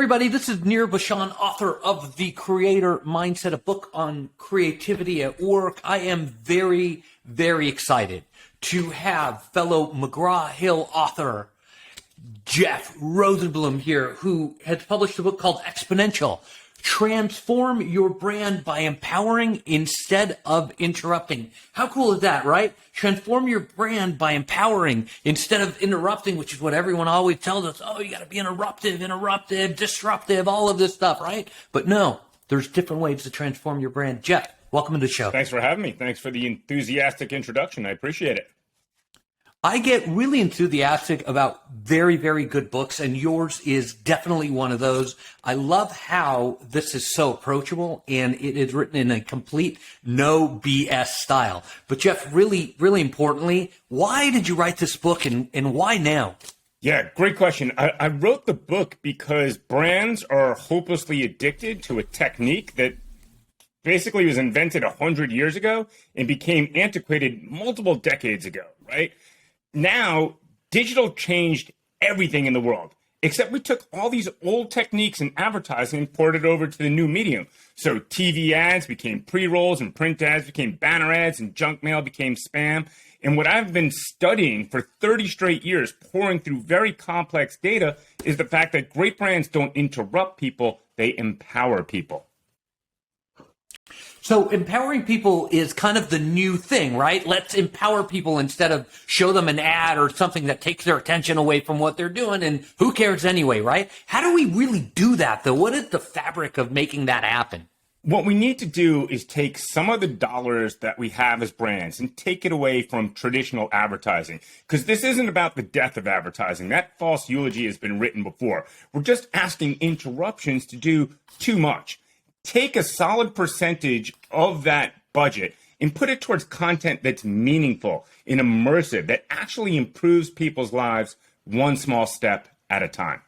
everybody. This is Nir Bashan, author of The Creator Mindset, a book on creativity at work. I am very, very excited to have fellow McGraw-Hill author Jeff Rosenblum here, who has published a book called Exponential. Transform your brand by empowering instead of interrupting. How cool is that, right? Transform your brand by empowering instead of interrupting, which is what everyone always tells us. Oh, you got to be interruptive, disruptive, all of this stuff, right? But no, there's different ways to transform your brand. Jeff, welcome to the show. Thanks for having me. Thanks for the enthusiastic introduction. I appreciate it. I get really enthusiastic about very, very good books, and yours is definitely one of those. I love how this is so approachable, and it is written in a complete no BS style. But Jeff, really, really importantly, why did you write this book, and why now? Yeah, great question. I wrote the book because brands are hopelessly addicted to a technique that basically was invented 100 years ago and became antiquated multiple decades ago, right? Now, digital changed everything in the world, except we took all these old techniques in advertising and poured it over to the new medium. So TV ads became pre-rolls and print ads became banner ads and junk mail became spam. And what I've been studying for 30 straight years, pouring through very complex data, is the fact that great brands don't interrupt people, they empower people. So empowering people is kind of the new thing, right? Let's empower people instead of show them an ad or something that takes their attention away from what they're doing. And who cares anyway, right? How do we really do that, though? What is the fabric of making that happen? What we need to do is take some of the dollars that we have as brands and take it away from traditional advertising. Because this isn't about the death of advertising. That false eulogy has been written before. We're just asking interruptions to do too much. Take a solid percentage of that budget and put it towards content that's meaningful and immersive, that actually improves people's lives one small step at a time.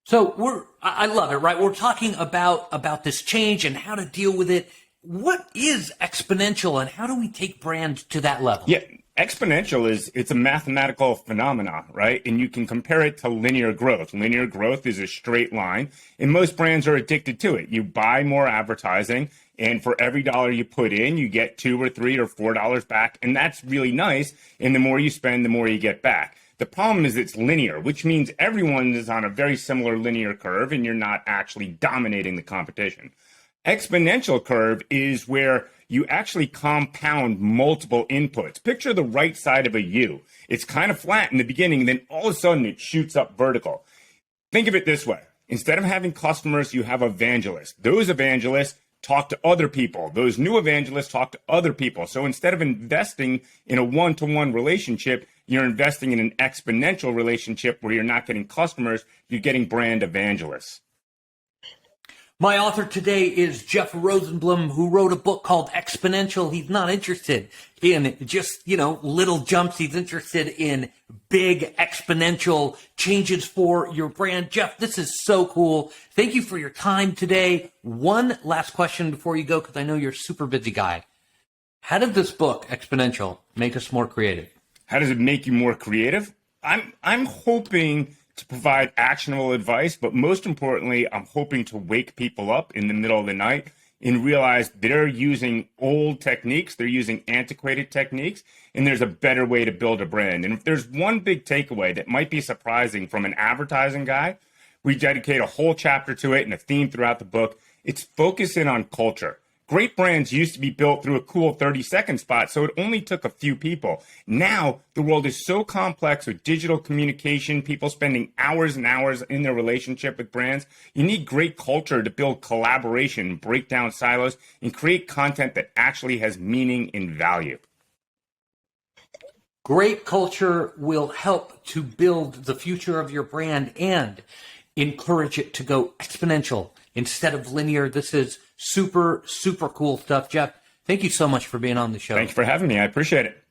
So I love it, right? We're talking about this change and how to deal with it. What is exponential and how do we take brands to that level? Yeah, exponential it's a mathematical phenomenon, right? And you can compare it to linear growth. Linear growth is a straight line, and most brands are addicted to it. You buy more advertising, and for every dollar you put in, you get $2 or $3 or $4 back, and that's really nice. And the more you spend, the more you get back. The problem is it's linear, which means everyone is on a very similar linear curve, and you're not actually dominating the competition. Exponential curve is where you actually compound multiple inputs. Picture the right side of a U. It's kind of flat in the beginning, then all of a sudden it shoots up vertical. Think of it this way. Instead of having customers, you have evangelists. Those evangelists talk to other people. Those new evangelists talk to other people. So instead of investing in a one-to-one relationship, you're investing in an exponential relationship where you're not getting customers, you're getting brand evangelists. My author today is Jeff Rosenblum, who wrote a book called Exponential. He's not interested in just, little jumps. He's interested in big exponential changes for your brand. Jeff, this is so cool. Thank you for your time today. One last question before you go, because I know you're a super busy guy. How did this book, Exponential, make us more creative? How does it make you more creative? I'm hoping to provide actionable advice, but most importantly, I'm hoping to wake people up in the middle of the night and realize they're using old techniques, they're using antiquated techniques, and there's a better way to build a brand. And if there's one big takeaway that might be surprising from an advertising guy, we dedicate a whole chapter to it and a theme throughout the book. It's focusing on culture. Great brands used to be built through a cool 30-second spot, so it only took a few people. Now, the world is so complex with digital communication, people spending hours and hours in their relationship with brands. You need great culture to build collaboration, break down silos, and create content that actually has meaning and value. Great culture will help to build the future of your brand and encourage it to go exponential instead of linear. This is super, super cool stuff. Jeff, thank you so much for being on the show. Thanks for having me. I appreciate it.